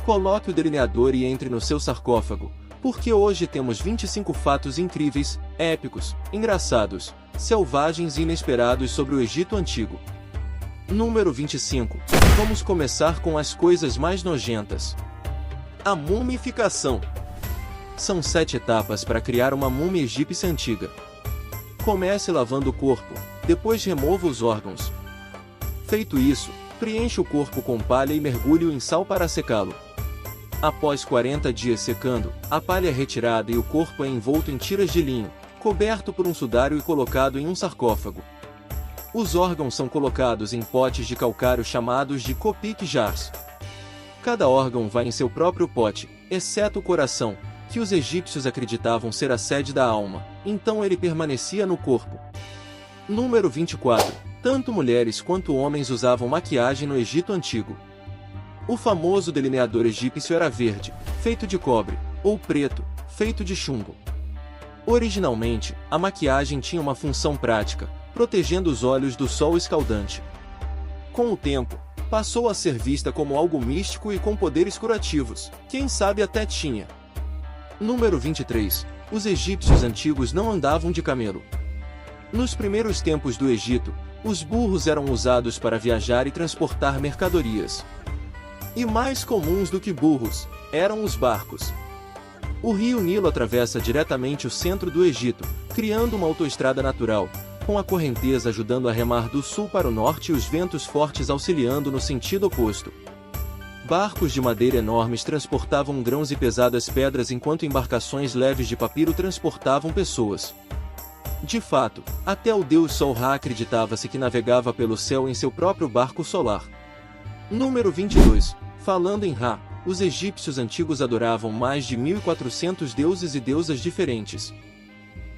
Coloque o delineador e entre no seu sarcófago, porque hoje temos 25 fatos incríveis, épicos, engraçados, selvagens e inesperados sobre o Egito Antigo. Número 25. Vamos começar com as coisas mais nojentas. A mumificação. São 7 etapas para criar uma múmia egípcia antiga. Comece lavando o corpo, depois remova os órgãos. Feito isso, preencha o corpo com palha e mergulhe-o em sal para secá-lo. Após 40 dias secando, a palha é retirada e o corpo é envolto em tiras de linho, coberto por um sudário e colocado em um sarcófago. Os órgãos são colocados em potes de calcário chamados de kopik jars. Cada órgão vai em seu próprio pote, exceto o coração, que os egípcios acreditavam ser a sede da alma, então ele permanecia no corpo. Número 24. Tanto mulheres quanto homens usavam maquiagem no Egito Antigo. O famoso delineador egípcio era verde, feito de cobre, ou preto, feito de chumbo. Originalmente, a maquiagem tinha uma função prática, protegendo os olhos do sol escaldante. Com o tempo, passou a ser vista como algo místico e com poderes curativos, quem sabe até tinha. Número 23. Os egípcios antigos não andavam de camelo. Nos primeiros tempos do Egito, os burros eram usados para viajar e transportar mercadorias. E mais comuns do que burros, eram os barcos. O rio Nilo atravessa diretamente o centro do Egito, criando uma autoestrada natural, com a correnteza ajudando a remar do sul para o norte e os ventos fortes auxiliando no sentido oposto. Barcos de madeira enormes transportavam grãos e pesadas pedras enquanto embarcações leves de papiro transportavam pessoas. De fato, até o deus Sol Ra acreditava-se que navegava pelo céu em seu próprio barco solar. Número 22. Falando em Ra, os egípcios antigos adoravam mais de 1.400 deuses e deusas diferentes.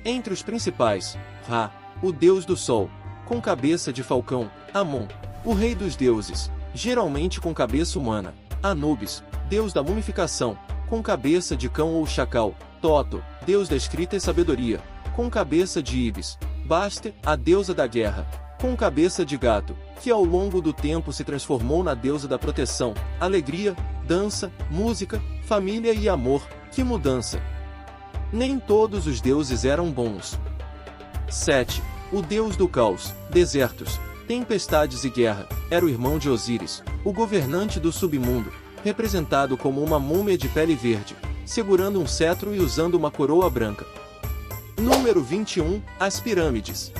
Entre os principais, Ra, o deus do sol, com cabeça de falcão; Amon, o rei dos deuses, geralmente com cabeça humana; Anubis, deus da mumificação, com cabeça de cão ou chacal; Toto, deus da escrita e sabedoria, com cabeça de ibis; Baste, a deusa da guerra, com cabeça de gato, que ao longo do tempo se transformou na deusa da proteção, alegria, dança, música, família e amor. Que mudança! Nem todos os deuses eram bons. 7. O deus do caos, desertos, tempestades e guerra, era o irmão de Osíris, o governante do submundo, representado como uma múmia de pele verde, segurando um cetro e usando uma coroa branca. Número 21. As pirâmides.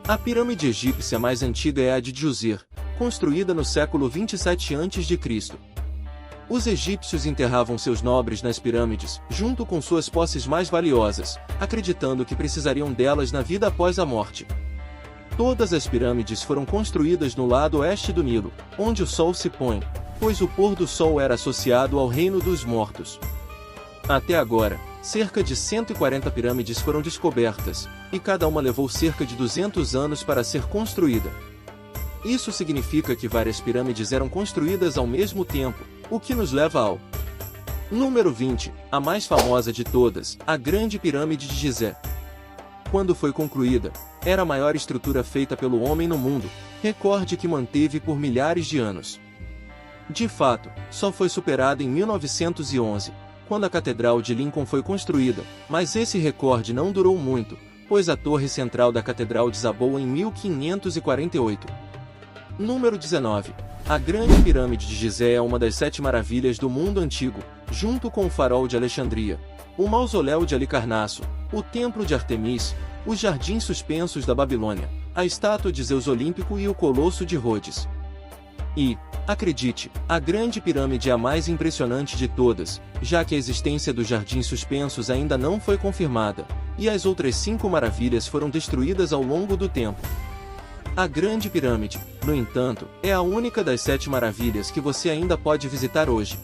A pirâmide egípcia mais antiga é a de Djoser, construída no século 27 a.C. Os egípcios enterravam seus nobres nas pirâmides, junto com suas posses mais valiosas, acreditando que precisariam delas na vida após a morte. Todas as pirâmides foram construídas no lado oeste do Nilo, onde o sol se põe, pois o pôr do sol era associado ao reino dos mortos. Até agora, cerca de 140 pirâmides foram descobertas, e cada uma levou cerca de 200 anos para ser construída. Isso significa que várias pirâmides eram construídas ao mesmo tempo, o que nos leva ao número 20, a mais famosa de todas, a Grande Pirâmide de Gizé. Quando foi concluída, era a maior estrutura feita pelo homem no mundo, recorde que manteve por milhares de anos. De fato, só foi superada em 1911, quando a Catedral de Lincoln foi construída, mas esse recorde não durou muito, pois a torre central da catedral desabou em 1548. Número 19. A Grande Pirâmide de Gizé é uma das 7 maravilhas do mundo antigo, junto com o Farol de Alexandria, o Mausoléu de Alicarnasso, o Templo de Artemis, os Jardins Suspensos da Babilônia, a Estátua de Zeus Olímpico e o Colosso de Rhodes. E, acredite, a Grande Pirâmide é a mais impressionante de todas, já que a existência dos Jardins Suspensos ainda não foi confirmada, e as outras 5 maravilhas foram destruídas ao longo do tempo. A Grande Pirâmide, no entanto, é a única das 7 maravilhas que você ainda pode visitar hoje.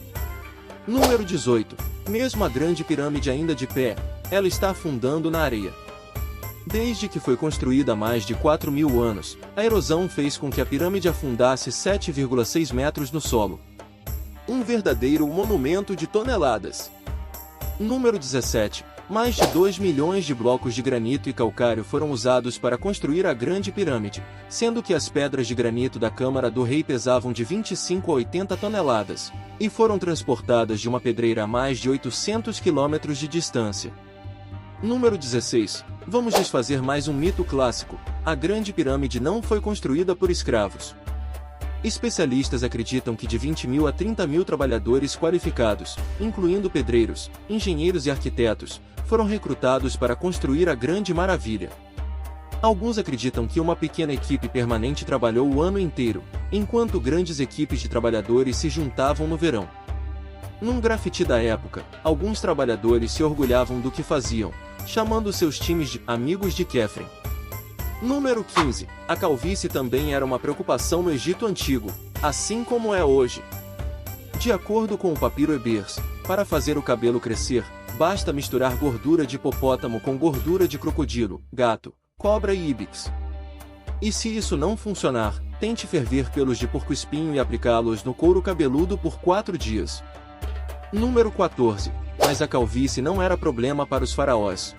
Número 18. Mesmo a Grande Pirâmide ainda de pé, ela está afundando na areia. Desde que foi construída há mais de 4.000 anos, a erosão fez com que a pirâmide afundasse 7,6 metros no solo. Um verdadeiro monumento de toneladas. Número 17. Mais de 2 milhões de blocos de granito e calcário foram usados para construir a Grande Pirâmide, sendo que as pedras de granito da Câmara do Rei pesavam de 25 a 80 toneladas, e foram transportadas de uma pedreira a mais de 800 quilômetros de distância. Número 16. Vamos desfazer mais um mito clássico: a Grande Pirâmide não foi construída por escravos. Especialistas acreditam que de 20 mil a 30 mil trabalhadores qualificados, incluindo pedreiros, engenheiros e arquitetos, foram recrutados para construir a Grande Maravilha. Alguns acreditam que uma pequena equipe permanente trabalhou o ano inteiro, enquanto grandes equipes de trabalhadores se juntavam no verão. Num grafite da época, alguns trabalhadores se orgulhavam do que faziam, chamando seus times de Amigos de Kefren. Número 15. A calvície também era uma preocupação no Egito Antigo, assim como é hoje. De acordo com o papiro Ebers, para fazer o cabelo crescer, basta misturar gordura de hipopótamo com gordura de crocodilo, gato, cobra e íbex. E se isso não funcionar, tente ferver pelos de porco-espinho e aplicá-los no couro cabeludo por 4 dias. Número 14. Mas a calvície não era problema para os faraós.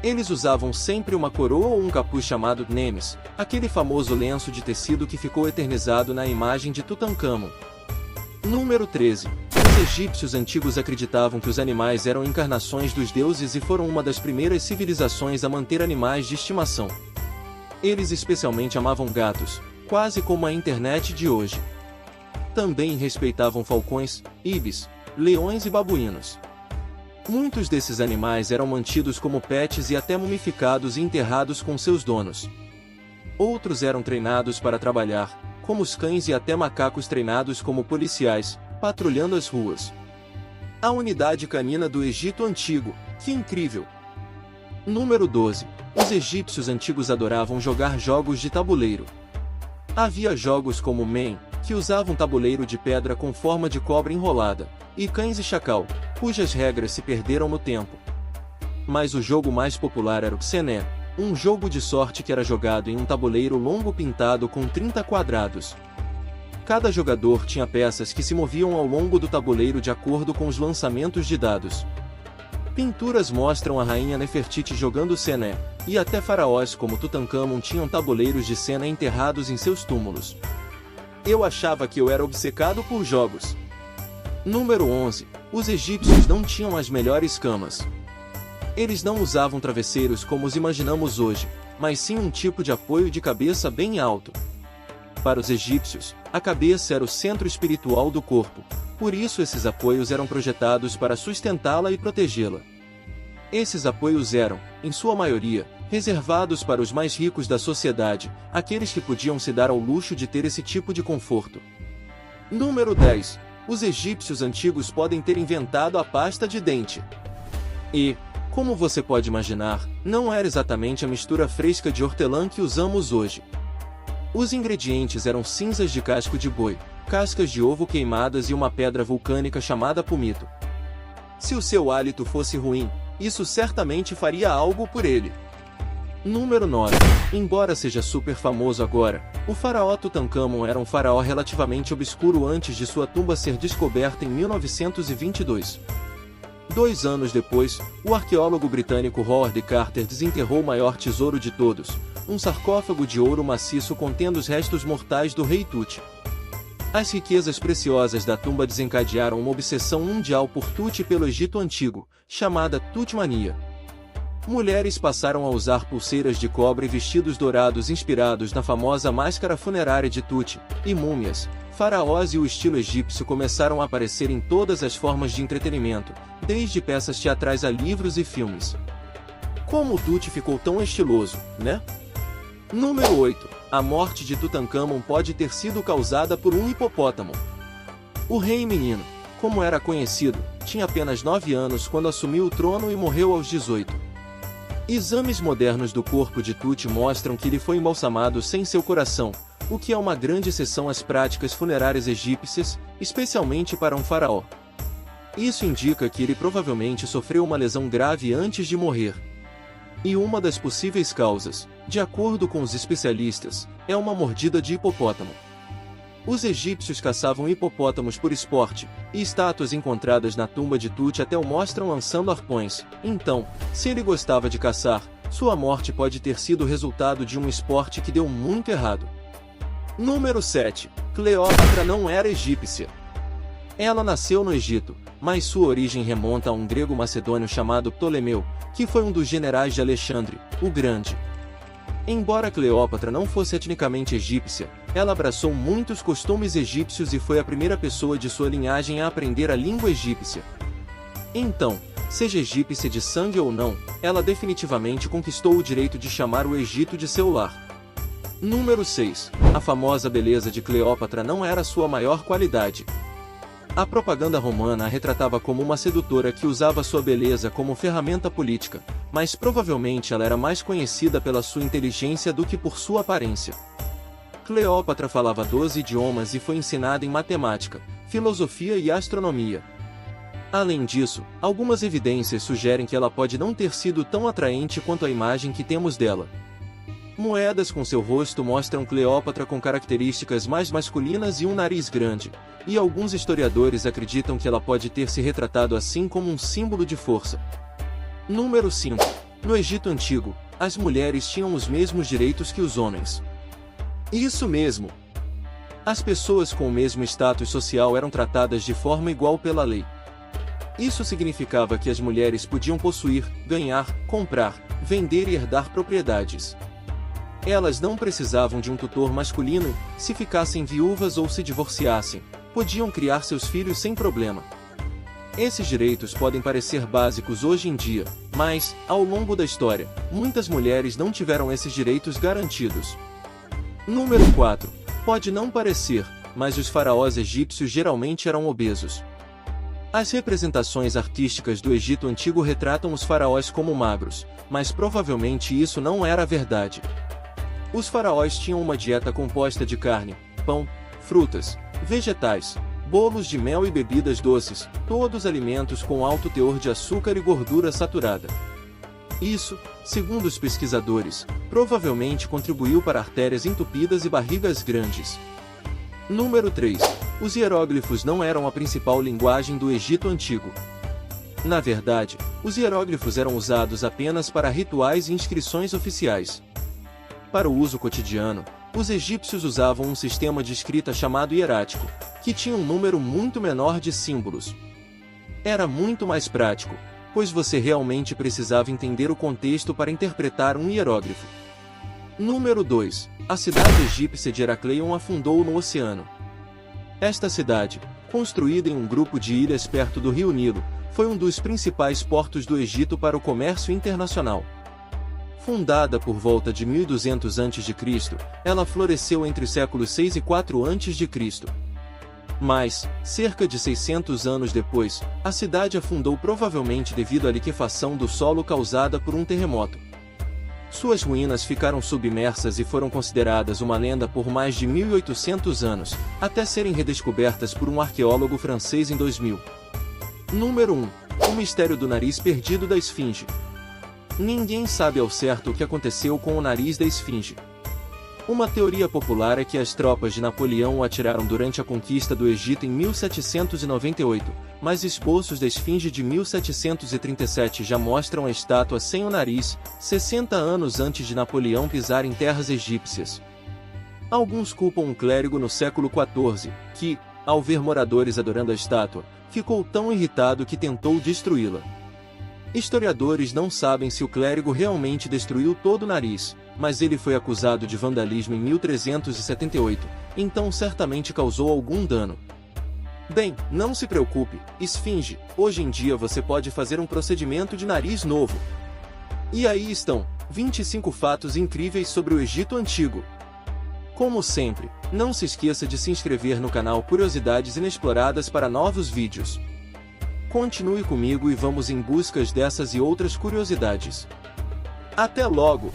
Eles usavam sempre uma coroa ou um capuz chamado Nemes, aquele famoso lenço de tecido que ficou eternizado na imagem de Tutancâmon. Número 13. Os egípcios antigos acreditavam que os animais eram encarnações dos deuses e foram uma das primeiras civilizações a manter animais de estimação. Eles especialmente amavam gatos, quase como a internet de hoje. Também respeitavam falcões, ibis, leões e babuínos. Muitos desses animais eram mantidos como pets e até mumificados e enterrados com seus donos. Outros eram treinados para trabalhar, como os cães e até macacos treinados como policiais, patrulhando as ruas. A unidade canina do Egito Antigo, que incrível! Número 12. Os egípcios antigos adoravam jogar jogos de tabuleiro. Havia jogos como Men, que usavam tabuleiro de pedra com forma de cobra enrolada, e Cães e Chacal, cujas regras se perderam no tempo. Mas o jogo mais popular era o Xené, um jogo de sorte que era jogado em um tabuleiro longo pintado com 30 quadrados. Cada jogador tinha peças que se moviam ao longo do tabuleiro de acordo com os lançamentos de dados. Pinturas mostram a rainha Nefertiti jogando Xené, e até faraós como Tutancâmon tinham tabuleiros de Xené enterrados em seus túmulos. Eu achava que eu era obcecado por jogos. Número 11. Os egípcios não tinham as melhores camas. Eles não usavam travesseiros como os imaginamos hoje, mas sim um tipo de apoio de cabeça bem alto. Para os egípcios, a cabeça era o centro espiritual do corpo, por isso esses apoios eram projetados para sustentá-la e protegê-la. Esses apoios eram, em sua maioria, reservados para os mais ricos da sociedade, aqueles que podiam se dar ao luxo de ter esse tipo de conforto. Número 10. Os egípcios antigos podem ter inventado a pasta de dente. E, como você pode imaginar, não era exatamente a mistura fresca de hortelã que usamos hoje. Os ingredientes eram cinzas de casco de boi, cascas de ovo queimadas e uma pedra vulcânica chamada pumito. Se o seu hálito fosse ruim, isso certamente faria algo por ele. Número 9. Embora seja super famoso agora, o faraó Tutancâmon era um faraó relativamente obscuro antes de sua tumba ser descoberta em 1922. 2 anos depois, o arqueólogo britânico Howard Carter desenterrou o maior tesouro de todos, um sarcófago de ouro maciço contendo os restos mortais do rei Tut. As riquezas preciosas da tumba desencadearam uma obsessão mundial por Tut e pelo Egito Antigo, chamada Tutmania. Mulheres passaram a usar pulseiras de cobre e vestidos dourados inspirados na famosa máscara funerária de Tut, e múmias, faraós e o estilo egípcio começaram a aparecer em todas as formas de entretenimento, desde peças teatrais a livros e filmes. Como Tut ficou tão estiloso, né? Número 8. A morte de Tutancâmon pode ter sido causada por um hipopótamo. O rei menino, como era conhecido, tinha apenas 9 anos quando assumiu o trono e morreu aos 18. Exames modernos do corpo de Tut mostram que ele foi embalsamado sem seu coração, o que é uma grande exceção às práticas funerárias egípcias, especialmente para um faraó. Isso indica que ele provavelmente sofreu uma lesão grave antes de morrer. E uma das possíveis causas, de acordo com os especialistas, é uma mordida de hipopótamo. Os egípcios caçavam hipopótamos por esporte, e estátuas encontradas na tumba de Tut até o mostram lançando arpões. Então, se ele gostava de caçar, sua morte pode ter sido resultado de um esporte que deu muito errado. Número 7. Cleópatra não era egípcia. Ela nasceu no Egito, mas sua origem remonta a um grego macedônio chamado Ptolemeu, que foi um dos generais de Alexandre, o Grande. Embora Cleópatra não fosse etnicamente egípcia, ela abraçou muitos costumes egípcios e foi a primeira pessoa de sua linhagem a aprender a língua egípcia. Então, seja egípcia de sangue ou não, ela definitivamente conquistou o direito de chamar o Egito de seu lar. Número 6. A famosa beleza de Cleópatra não era sua maior qualidade. A propaganda romana a retratava como uma sedutora que usava sua beleza como ferramenta política, mas provavelmente ela era mais conhecida pela sua inteligência do que por sua aparência. Cleópatra falava 12 idiomas e foi ensinada em matemática, filosofia e astronomia. Além disso, algumas evidências sugerem que ela pode não ter sido tão atraente quanto a imagem que temos dela. Moedas com seu rosto mostram Cleópatra com características mais masculinas e um nariz grande, e alguns historiadores acreditam que ela pode ter se retratado assim como um símbolo de força. Número 5. No Egito Antigo, as mulheres tinham os mesmos direitos que os homens. Isso mesmo! As pessoas com o mesmo status social eram tratadas de forma igual pela lei. Isso significava que as mulheres podiam possuir, ganhar, comprar, vender e herdar propriedades. Elas não precisavam de um tutor masculino, se ficassem viúvas ou se divorciassem, podiam criar seus filhos sem problema. Esses direitos podem parecer básicos hoje em dia, mas, ao longo da história, muitas mulheres não tiveram esses direitos garantidos. Número 4. Pode não parecer, mas os faraós egípcios geralmente eram obesos. As representações artísticas do Egito Antigo retratam os faraós como magros, mas provavelmente isso não era a verdade. Os faraós tinham uma dieta composta de carne, pão, frutas, vegetais, bolos de mel e bebidas doces, todos alimentos com alto teor de açúcar e gordura saturada. Isso, segundo os pesquisadores, provavelmente contribuiu para artérias entupidas e barrigas grandes. Número 3. Os hieróglifos não eram a principal linguagem do Egito Antigo. Na verdade, os hieróglifos eram usados apenas para rituais e inscrições oficiais. Para o uso cotidiano, os egípcios usavam um sistema de escrita chamado hierático, que tinha um número muito menor de símbolos. Era muito mais prático, pois você realmente precisava entender o contexto para interpretar um hieróglifo. Número 2. A cidade egípcia de Heracleion afundou no oceano. Esta cidade, construída em um grupo de ilhas perto do rio Nilo, foi um dos principais portos do Egito para o comércio internacional. Fundada por volta de 1200 a.C., ela floresceu entre os séculos 6 e 4 a.C. Mas, cerca de 600 anos depois, a cidade afundou provavelmente devido à liquefação do solo causada por um terremoto. Suas ruínas ficaram submersas e foram consideradas uma lenda por mais de 1800 anos, até serem redescobertas por um arqueólogo francês em 2000. Número 1. O mistério do nariz perdido da Esfinge. Ninguém sabe ao certo o que aconteceu com o nariz da Esfinge. Uma teoria popular é que as tropas de Napoleão o atiraram durante a conquista do Egito em 1798, mas esboços da Esfinge de 1737 já mostram a estátua sem o nariz, 60 anos antes de Napoleão pisar em terras egípcias. Alguns culpam um clérigo no século XIV, que, ao ver moradores adorando a estátua, ficou tão irritado que tentou destruí-la. Historiadores não sabem se o clérigo realmente destruiu todo o nariz, mas ele foi acusado de vandalismo em 1378, então certamente causou algum dano. Bem, não se preocupe, Esfinge, hoje em dia você pode fazer um procedimento de nariz novo. E aí estão, 25 fatos incríveis sobre o Egito Antigo. Como sempre, não se esqueça de se inscrever no canal Curiosidades Inexploradas para novos vídeos. Continue comigo e vamos em busca dessas e outras curiosidades. Até logo!